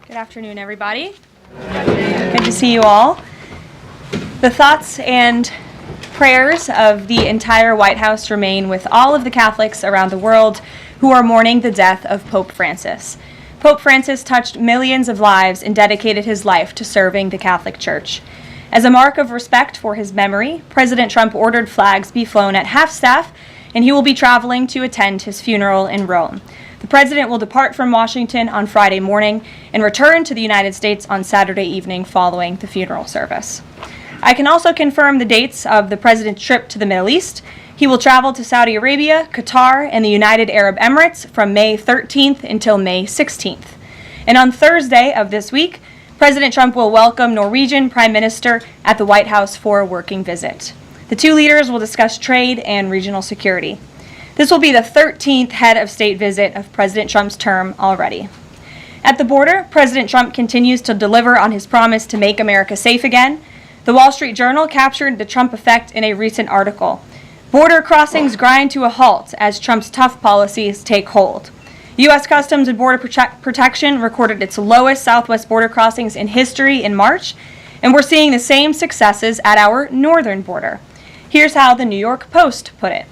Good afternoon, everybody. Good to see you all. The thoughts and prayers of the entire White House remain with all of the Catholics around the world who are mourning the death of Pope Francis. Pope Francis touched millions of lives and dedicated his life to serving the Catholic Church. As a mark of respect for his memory, President Trump ordered flags be flown at half-staff, and he will be traveling to attend his funeral in Rome. The president will depart from Washington on Friday morning and return to the United States on Saturday evening following the funeral service. I can also confirm the dates of the president's trip to the Middle East. He will travel to Saudi Arabia, Qatar, and the United Arab Emirates from May 13th until May 16th. And on Thursday of this week, President Trump will welcome Norwegian Prime Minister at the White House for a working visit. The two leaders will discuss trade and regional security. This will be the 13th head of state visit of President Trump's term already. At the border, President Trump continues to deliver on his promise to make America safe again. The Wall Street Journal captured the Trump effect in a recent article. Border crossings grind to a halt as Trump's tough policies take hold. U.S. Customs and Border Protection recorded its lowest southwest border crossings in history in March, and we're seeing the same successes at our northern border. Here's how the New York Post put it.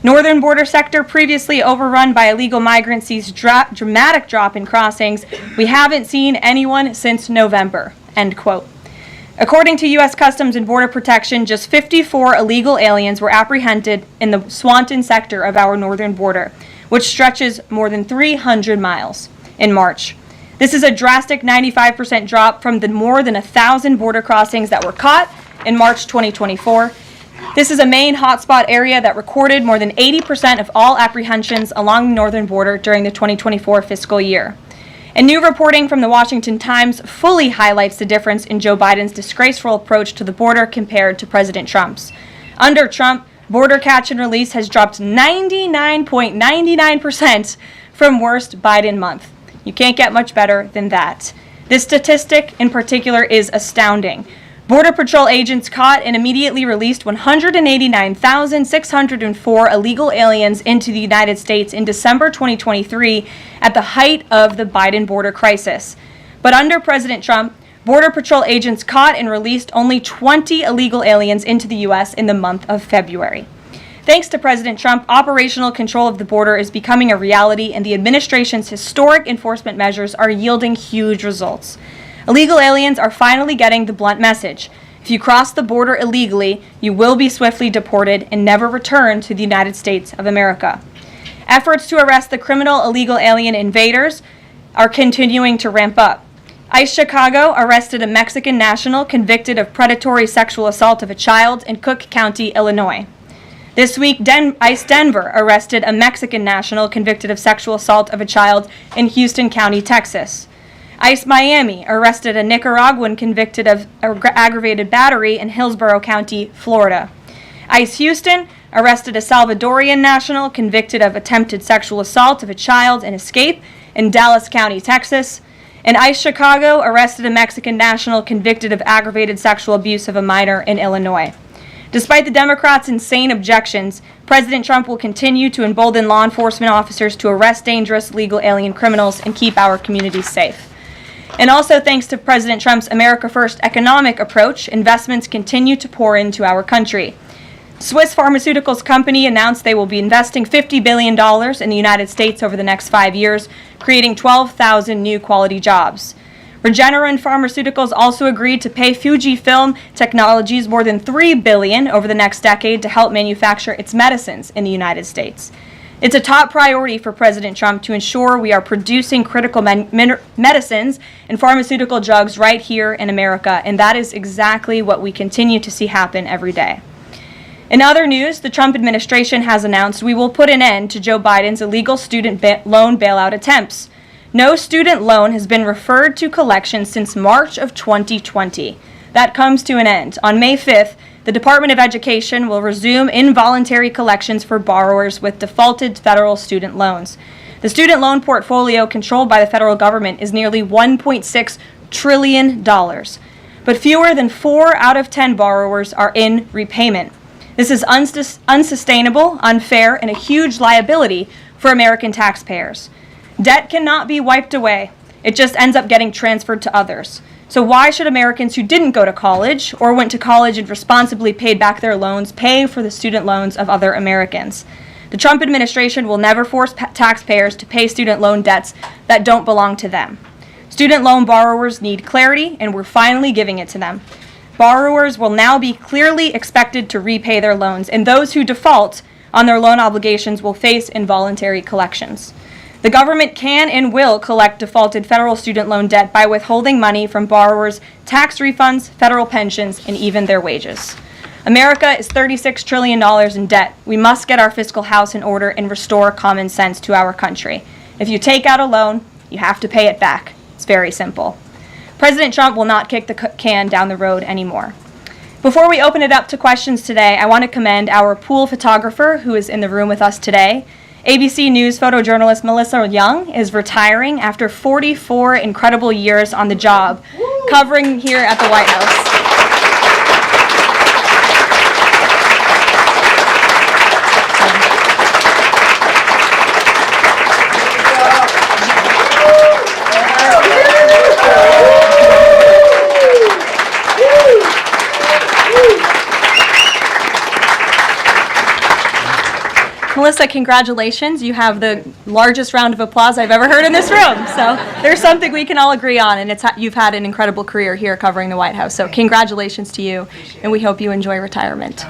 Northern border sector previously overrun by illegal migrants sees dramatic drop in crossings. We haven't seen anyone since November, end quote. According to U.S. Customs and Border Protection, just 54 illegal aliens were apprehended in the Swanton sector of our northern border, which stretches more than 300 miles in March. This is a drastic 95% drop from the more than 1,000 border crossings that were caught in March 2024. This is a main hotspot area that recorded more than 80% of all apprehensions along the northern border during the 2024 fiscal year. And new reporting from the Washington Times fully highlights the difference in Joe Biden's disgraceful approach to the border compared to President Trump's. Under Trump, border catch and release has dropped 99.99% from worst Biden month. You can't get much better than that. This statistic in particular is astounding. Border Patrol agents caught and immediately released 189,604 illegal aliens into the United States in December 2023 at the height of the Biden border crisis. But under President Trump, Border Patrol agents caught and released only 20 illegal aliens into the U.S. in the month of February. Thanks to President Trump, operational control of the border is becoming a reality, and the administration's historic enforcement measures are yielding huge results. Illegal aliens are finally getting the blunt message. If you cross the border illegally, you will be swiftly deported and never return to the United States of America. Efforts to arrest the criminal illegal alien invaders are continuing to ramp up. ICE Chicago arrested a Mexican national convicted of predatory sexual assault of a child in Cook County, Illinois. This week, ICE Denver arrested a Mexican national convicted of sexual assault of a child in Houston County, Texas. ICE Miami arrested a Nicaraguan convicted of aggravated battery in Hillsborough County, Florida. ICE Houston arrested a Salvadorian national convicted of attempted sexual assault of a child in escape in Dallas County, Texas. And ICE Chicago arrested a Mexican national convicted of aggravated sexual abuse of a minor in Illinois. Despite the Democrats' insane objections, President Trump will continue to embolden law enforcement officers to arrest dangerous legal alien criminals and keep our communities safe. And also thanks to President Trump's America First economic approach, investments continue to pour into our country. Swiss pharmaceuticals company announced they will be investing $50 billion in the United States over the next 5 years, creating 12,000 new quality jobs. Regeneron Pharmaceuticals also agreed to pay Fujifilm Technologies more than $3 billion over the next decade to help manufacture its medicines in the United States. It's a top priority for President Trump to ensure we are producing critical medicines and pharmaceutical drugs right here in America, and that is exactly what we continue to see happen every day. In other news, the Trump administration has announced we will put an end to Joe Biden's illegal student loan bailout attempts. No student loan has been referred to collection since March of 2020. That comes to an end. On May 5th, the Department of Education will resume involuntary collections for borrowers with defaulted federal student loans. The student loan portfolio controlled by the federal government is nearly $1.6 trillion, but fewer than 4 out of 10 borrowers are in repayment. This is unsustainable, unfair, and a huge liability for American taxpayers. Debt cannot be wiped away. It just ends up getting transferred to others. So why should Americans who didn't go to college or went to college and responsibly paid back their loans pay for the student loans of other Americans? The Trump administration will never force taxpayers to pay student loan debts that don't belong to them. Student loan borrowers need clarity, and we're finally giving it to them. Borrowers will now be clearly expected to repay their loans, and those who default on their loan obligations will face involuntary collections. The government can and will collect defaulted federal student loan debt by withholding money from borrowers, tax refunds, federal pensions, and even their wages. America is $36 trillion in debt. We must get our fiscal house in order and restore common sense to our country. If you take out a loan, you have to pay it back. It's very simple. President Trump will not kick the can down the road anymore. Before we open it up to questions today, I want to commend our pool photographer who is in the room with us today. ABC News photojournalist Melissa Young is retiring after 44 incredible years on the job, covering here at the White House. Melissa, congratulations. You have the largest round of applause I've ever heard in this room. So there's something we can all agree on, and you've had an incredible career here covering the White House. So congratulations to you, and we hope you enjoy retirement.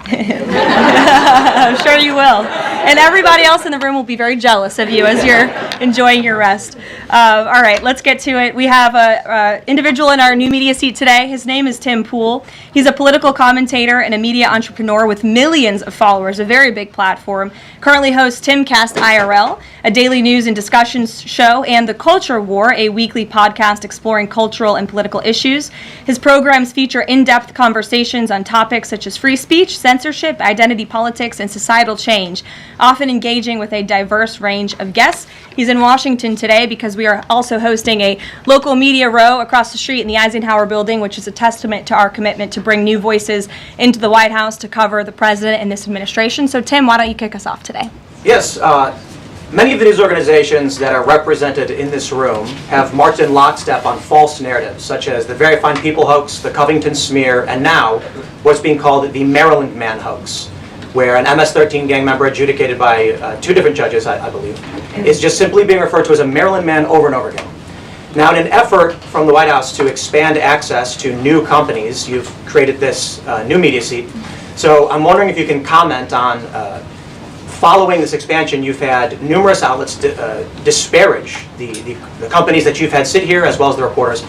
I'm sure you will. And everybody else in the room will be very jealous of you as you're enjoying your rest. All right, let's get to it. We have an individual in our new media seat today. His name is Tim Pool. He's a political commentator and a media entrepreneur with millions of followers, a very big platform. Currently hosts Timcast IRL, a daily news and discussions show, and The Culture War, a weekly podcast exploring cultural and political issues. His programs feature in-depth conversations on topics such as free speech, censorship, identity politics, and societal change, often engaging with a diverse range of guests. He's in Washington today because we are also hosting a local media row across the street in the Eisenhower building, which is a testament to our commitment to bring new voices into the White House to cover the president and this administration. So Tim, why don't you kick us off today? Yes, many of the news organizations that are represented in this room have marched in lockstep on false narratives, such as the Very Fine People hoax, the Covington smear, and now what's being called the Maryland Man hoax, where an MS-13 gang member adjudicated by two different judges, I believe, is just simply being referred to as a Maryland Man over and over again. Now, in an effort from the White House to expand access to new companies, you've created this new media seat. So I'm wondering if you can comment on, following this expansion, you've had numerous outlets disparage the companies that you've had sit here, as well as the reporters.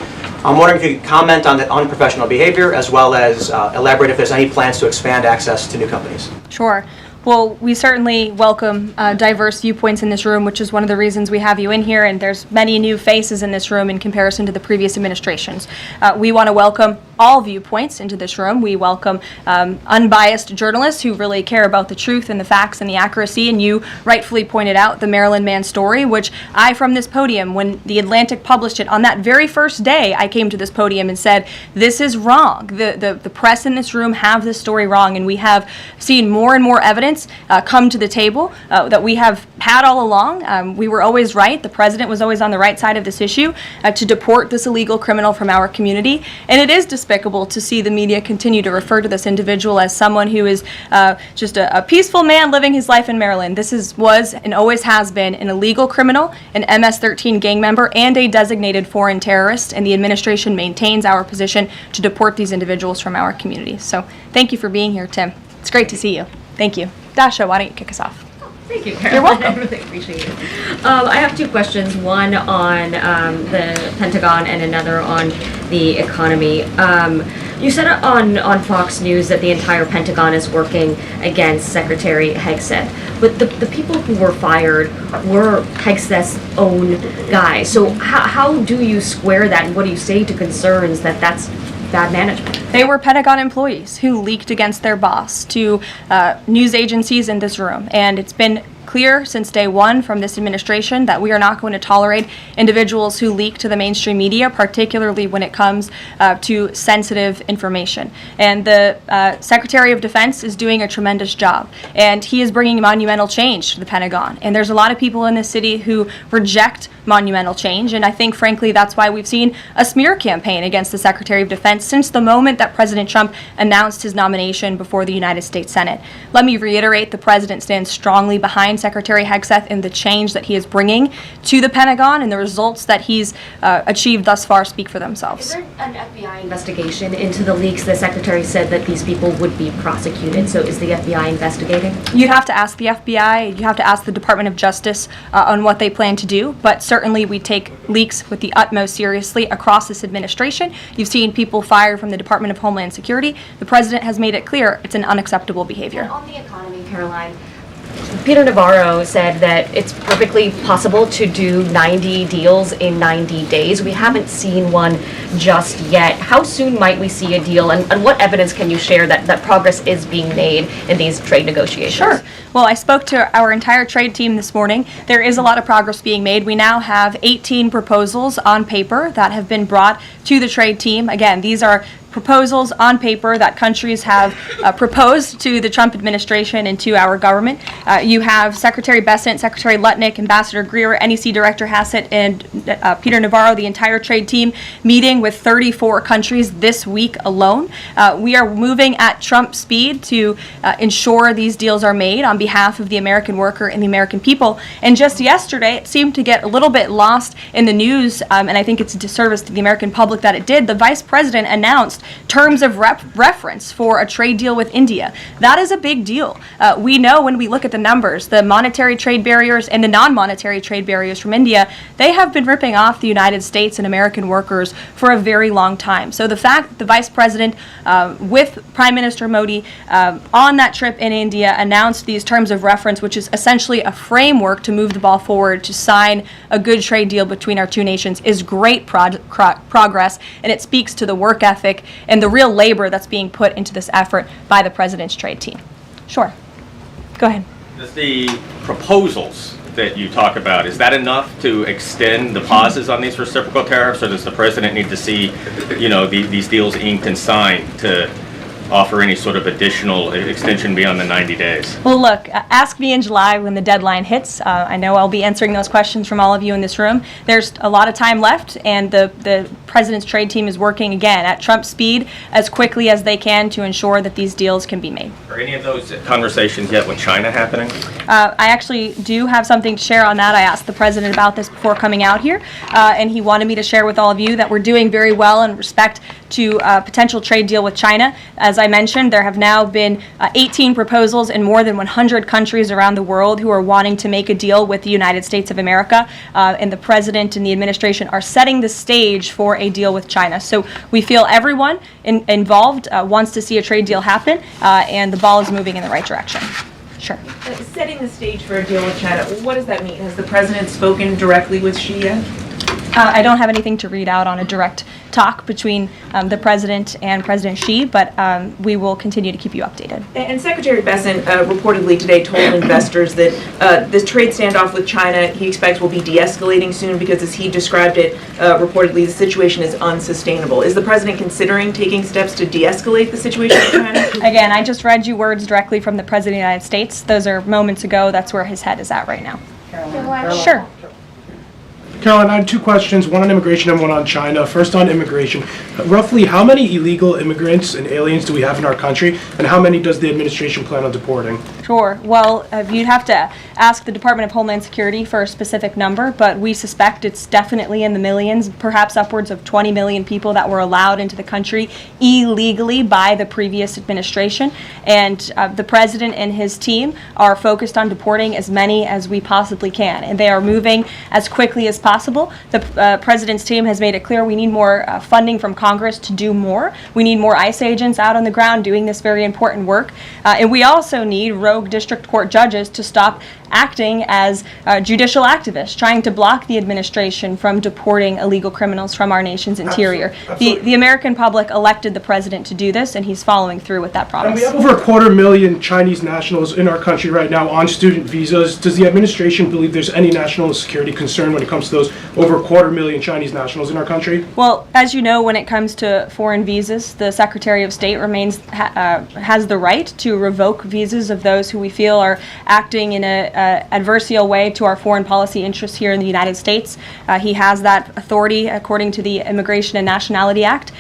I'm wondering if you could comment on the unprofessional behavior, as well as elaborate if there's any plans to expand access to new companies. Sure. Well, we certainly welcome diverse viewpoints in this room, which is one of the reasons we have you in here, and there's many new faces in this room in comparison to the previous administrations. We want to welcome all viewpoints into this room. We welcome unbiased journalists who really care about the truth and the facts and the accuracy, and you rightfully pointed out the Maryland Man story, which I, from this podium, when The Atlantic published it, on that very first day, I came to this podium and said, this is wrong. The press in this room have this story wrong, and we have seen more and more evidence come to the table that we have had all along. We were always right. The president was always on the right side of this issue to deport this illegal criminal from our community. And it is despicable to see the media continue to refer to this individual as someone who is just a peaceful man living his life in Maryland. This was and always has been an illegal criminal, an MS-13 gang member, and a designated foreign terrorist. And the administration maintains our position to deport these individuals from our community. So thank you for being here, Tim. It's great to see you. Thank you. Dasha, why don't you kick us off? Thank you, Carol. You're welcome. I really appreciate it. I have two questions, one on the Pentagon and another on the economy. You said on Fox News that the entire Pentagon is working against Secretary Hegseth, but the people who were fired were Hegseth's own guys. So how do you square that, and what do you say to concerns that that's bad management? They were Pentagon employees who leaked against their boss to news agencies in this room, and it's been clear since day one from this administration that we are not going to tolerate individuals who leak to the mainstream media, particularly when it comes to sensitive information. And the Secretary of Defense is doing a tremendous job, and he is bringing monumental change to the Pentagon. And there's a lot of people in this city who reject monumental change, and I think, frankly, that's why we've seen a smear campaign against the Secretary of Defense since the moment that President Trump announced his nomination before the United States Senate. Let me reiterate, the President stands strongly behind Secretary Hegseth in the change that he is bringing to the Pentagon, and the results that he's achieved thus far speak for themselves. Is there an FBI investigation into the leaks? The Secretary said that these people would be prosecuted, so is the FBI investigating? You'd have to ask the FBI, you have to ask the Department of Justice on what they plan to do, but certainly we take leaks with the utmost seriously across this administration. You've seen people fired from the Department of Homeland Security. The President has made it clear it's an unacceptable behavior. On the economy, Caroline, Peter Navarro said that it's perfectly possible to do 90 deals in 90 days. We haven't seen one just yet. How soon might we see a deal, and what evidence can you share that progress is being made in these trade negotiations? Sure. Well, I spoke to our entire trade team this morning. There is a lot of progress being made. We now have 18 proposals on paper that have been brought to the trade team. Again, these are proposals on paper that countries have proposed to the Trump administration and to our government. You have Secretary Bessent, Secretary Lutnick, Ambassador Greer, NEC Director Hassett, and Peter Navarro, the entire trade team, meeting with 34 countries this week alone. We are moving at Trump speed to ensure these deals are made on behalf of the American worker and the American people. And just yesterday, it seemed to get a little bit lost in the news, and I think it's a disservice to the American public that it did. The Vice President announced terms of reference for a trade deal with India. That is a big deal. We know when we look at the numbers, the monetary trade barriers and the non-monetary trade barriers from India, they have been ripping off the United States and American workers for a very long time. So the fact that the Vice President, with Prime Minister Modi, on that trip in India, announced these terms of reference, which is essentially a framework to move the ball forward to sign a good trade deal between our two nations, is great progress, and it speaks to the work ethic and the real labor that's being put into this effort by the President's trade team. Sure. Go ahead. Does the proposals that you talk about, is that enough to extend the pauses on these reciprocal tariffs, or does the President need to see, these deals inked and signed to offer any sort of additional extension beyond the 90 days? Well, look, ask me in July when the deadline hits. I know I'll be answering those questions from all of you in this room. There's a lot of time left, and the President's trade team is working, again, at Trump speed as quickly as they can to ensure that these deals can be made. Are any of those conversations yet with China happening? I actually do have something to share on that. I asked the President about this before coming out here, and he wanted me to share with all of you that we're doing very well in respect to a potential trade deal with China. As I mentioned, there have now been 18 proposals in more than 100 countries around the world who are wanting to make a deal with the United States of America, and the President and the administration are setting the stage for a deal with China. So we feel everyone involved wants to see a trade deal happen, and the ball is moving in the right direction. Sure. Setting the stage for a deal with China, what does that mean? Has the President spoken directly with Xi yet? I don't have anything to read out on a direct talk between the President and President Xi, but we will continue to keep you updated. And Secretary Bessent reportedly today told investors that this trade standoff with China he expects will be de-escalating soon because, as he described it, reportedly the situation is unsustainable. Is the President considering taking steps to de-escalate the situation with China? Again, I just read you words directly from the President of the United States. Those are moments ago. That's where his head is at right now. Caroline. Sure. Caroline, I had two questions, one on immigration and one on China. First on immigration. Roughly how many illegal immigrants and aliens do we have in our country, and how many does the administration plan on deporting? Sure. Well, you'd have to ask the Department of Homeland Security for a specific number, but we suspect it's definitely in the millions, perhaps upwards of 20 million people that were allowed into the country illegally by the previous administration. And the President and his team are focused on deporting as many as we possibly can, and they are moving as quickly as possible. The President's team has made it clear we need more funding from Congress to do more. We need more ICE agents out on the ground doing this very important work. And we also need rogue district court judges to stop acting as judicial activists, trying to block the administration from deporting illegal criminals from our nation's interior. Absolutely. The American public elected the president to do this, and he's following through with that promise. And we have over 250,000 Chinese nationals in our country right now on student visas. Does the administration believe there's any national security concern when it comes to those over 250,000 Chinese nationals in our country? Well, as you know, when it comes to foreign visas, the Secretary of State has the right to revoke visas of those who we feel are acting in a adversarial way to our foreign policy interests here in the United States. He has that authority according to the Immigration and Nationality Act.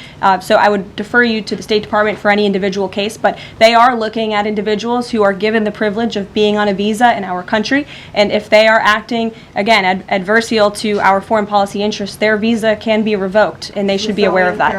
So I would defer you to the State Department for any individual case, but they are looking at individuals who are given the privilege of being on a visa in our country, and if they are acting, again, adversarial to our foreign policy interests, their visa can be revoked, and they should be aware of that.